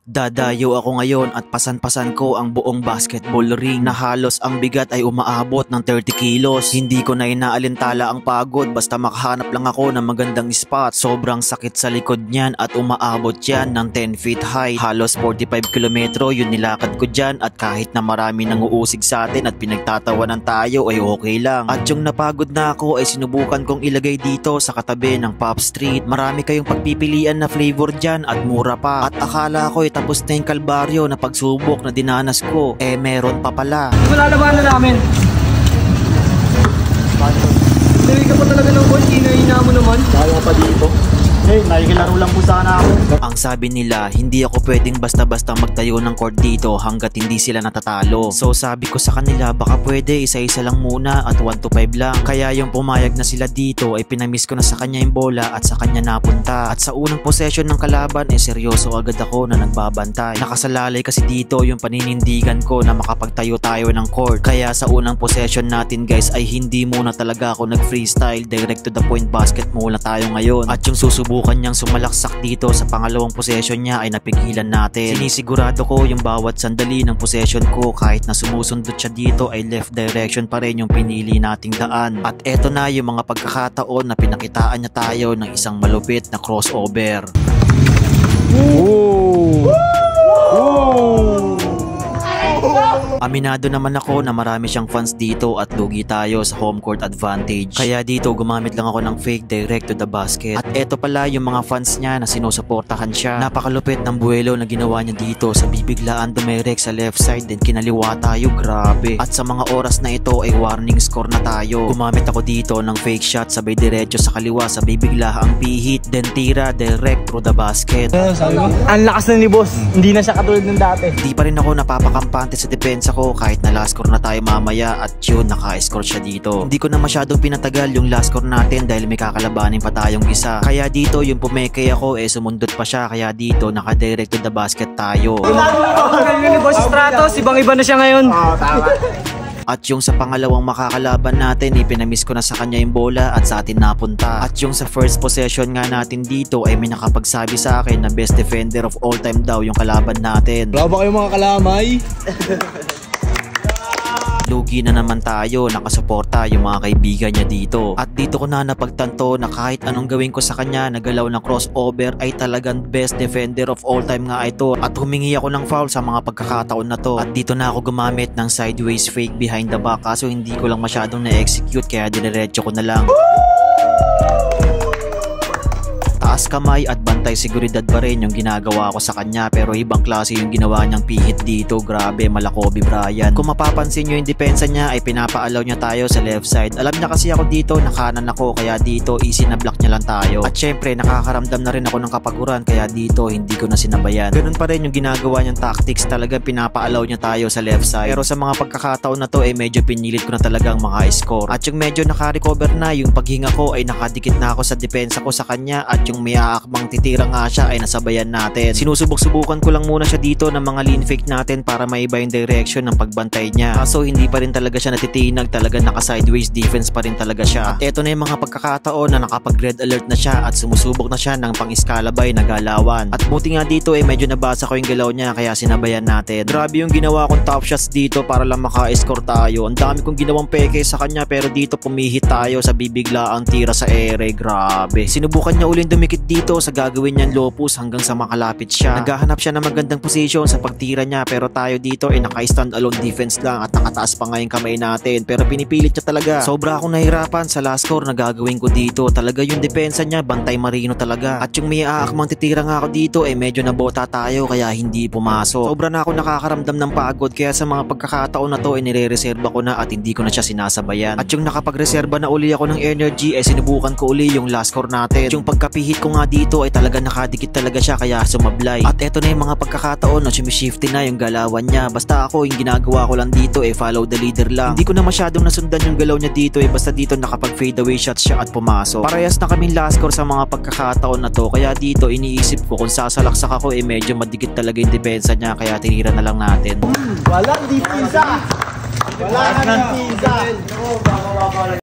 Dadayo ako ngayon at pasan-pasan ko ang buong basketball ring na halos ang bigat ay umaabot ng 30 kilos. Hindi ko na inaalintala ang pagod basta makahanap lang ako ng magandang spot. Sobrang sakit sa likod niyan at umaabot yan ng 10 feet high. Halos 45 kilometro yun nilakad ko dyan at kahit na marami nang uusig sa atin at pinagtatawanan tayo ay okay lang. At yung napagod na ako ay sinubukan kong ilagay dito sa katabi ng Pop Street. Marami kayong pagpipilian na flavor dyan at mura pa. At akala ko tapos na yung kalbaryo na pagsubok na dinanas ko, meron pa pala. Malalabanan namin. Hindi ka pa talaga ng ball, hinahina mo naman. Kaya pa dito. Nakikilaro lang po sana ako. Ang sabi nila, hindi ako pwedeng basta-basta magtayo ng court dito hanggat hindi sila natatalo. So sabi ko sa kanila, baka pwede isa-isa lang muna at 1-5 lang. Kaya yung pumayag na sila dito ay pinamiss ko na sa kanya yung bola at sa kanya napunta. At sa unang possession ng kalaban seryoso agad ako na nagbabantay. Nakasalalay kasi dito yung paninindigan ko na makapagtayo tayo ng court. Kaya sa unang possession natin guys ay hindi muna talaga ako nag-freestyle, direct to the point basket muna tayo ngayon. At yung susubukan niyang sumalaksak dito sa pangalawang possession niya ay napigilan natin. Sinisigurado ko yung bawat sandali ng possession ko kahit na sumusundot siya dito ay left direction pa rin yung pinili nating daan. At eto na yung mga pagkakataon na pinakitaan niya tayo ng isang malupit na crossover. Aminado naman ako na marami siyang fans dito at lugi tayo sa home court advantage. Kaya dito gumamit lang ako ng fake direct to the basket. At eto pala yung mga fans niya na sinusuportahan siya. Napakalupit ng buwelo na ginawa niya dito sa bibiglaan dumirect sa left side then kinaliwa tayo, grabe. At sa mga oras na ito ay warning score na tayo. Gumamit ako dito ng fake shot sabay diretso sa kaliwa sa bibiglaang pihit then tira direct through the basket. Ang lakas na ni boss, hindi na siya katulad ng dati. Di pa rin ako napapakampante sa depensa ko kahit na last score na tayo mamaya at yun naka-score siya dito. Hindi ko na masyadong pinatagal yung last score natin dahil may kakalabanin pa tayong isa. Kaya dito yung pumeke ako sumundot pa siya kaya dito naka-direct to the basket tayo. Ni boss Stratos, ibang-iba na siya ngayon. At yung sa pangalawang makakalaban natin pinamiss ko na sa kanya yung bola at sa atin napunta. At yung sa first possession nga natin dito ay may nakapagsabi sa akin na best defender of all time daw yung kalaban natin. Wala ba kayong mga kalamay? Lugi na naman tayo, nakasuporta yung mga kaibigan niya dito. At dito ko na napagtanto na kahit anong gawin ko sa kanya, nagalaw ng crossover ay talagang best defender of all time nga ito. At humingi ako ng foul sa mga pagkakataon na to. At dito na ako gumamit ng sideways fake behind the back kaso hindi ko lang masyadong na-execute kaya diniretso ko na lang. Taas kamay at bantay seguridad pa rin yung ginagawa ko sa kanya pero ibang klase yung ginawa niyang pihit dito, grabe, mala Kobe Bryant. Kung mapapansin nyo yung depensa niya ay pinapaalaw niya tayo sa left side. Alam niya kasi ako dito, nakanan ako kaya dito easy na block niya lang tayo. At syempre nakakaramdam na rin ako ng kapaguran kaya dito hindi ko na sinabayan. Ganun pa rin yung ginagawa niyang tactics, talagang pinapaalaw niya tayo sa left side. Pero sa mga pagkakataon na to medyo pinilit ko na talagang maka-score. At yung medyo naka-recover na, yung paghinga ko ay nakadikit na ako sa depensa ko sa kanya at yung may aakbang titira nga siya ay nasabayan natin. Sinusubok-subukan ko lang muna siya dito ng mga lean fake natin para maiba yung direction ng pagbantay niya. Kaso hindi pa rin talaga siya natitinag, talaga naka-sideways defense pa rin talaga siya. At eto na yung mga pagkakataon na nakapag-red alert na siya at sumusubok na siya ng pang-iskalabay na galawan. At buti nga dito medyo nabasa ko yung galaw niya kaya sinabayan natin. Grabe yung ginawa kong top shots dito para lang maka-score tayo. Ang dami kong ginawang peke sa kanya pero dito pumihit tayo sa bibiglaang tira sa ere, grabe. Sinubukan niya ulit dumikit dito sa gagawin niyang low post hanggang sa makalapit siya. Naghahanap siya ng magandang position sa pagtira niya pero tayo dito naka-stand alone defense lang at nakataas pa nga yung kamay natin pero pinipilit niya talaga. Sobra akong nahirapan sa last score na gagawin ko dito. Talaga yung depensa niya bantay marino talaga. At yung may aakmang titira nga ako dito medyo nabota tayo kaya hindi pumasok. Sobra na ako nakakaramdam ng pagod kaya sa mga pagkakataon na to nire-reserva ko na at hindi ko na siya sinasabayan. At yung nakapag-reserva na uli ako ng energy sinubukan ko uli yung last score natin. Yung pagkapihit ko nga dito talaga nakadikit talaga siya kaya sumablay. At eto na yung mga pagkakataon na sumishifty na yung galawan niya. Basta ako yung ginagawa ko lang dito follow the leader lang. Hindi ko na masyadong nasundan yung galaw niya dito basta dito nakapag fade away shots siya at pumasok. Parehas na kaming last score sa mga pagkakataon na to kaya dito iniisip ko kung sasalaksak ako medyo madikit talaga yung depensa niya kaya tinira na lang natin. Walang depensa! Walang depensa!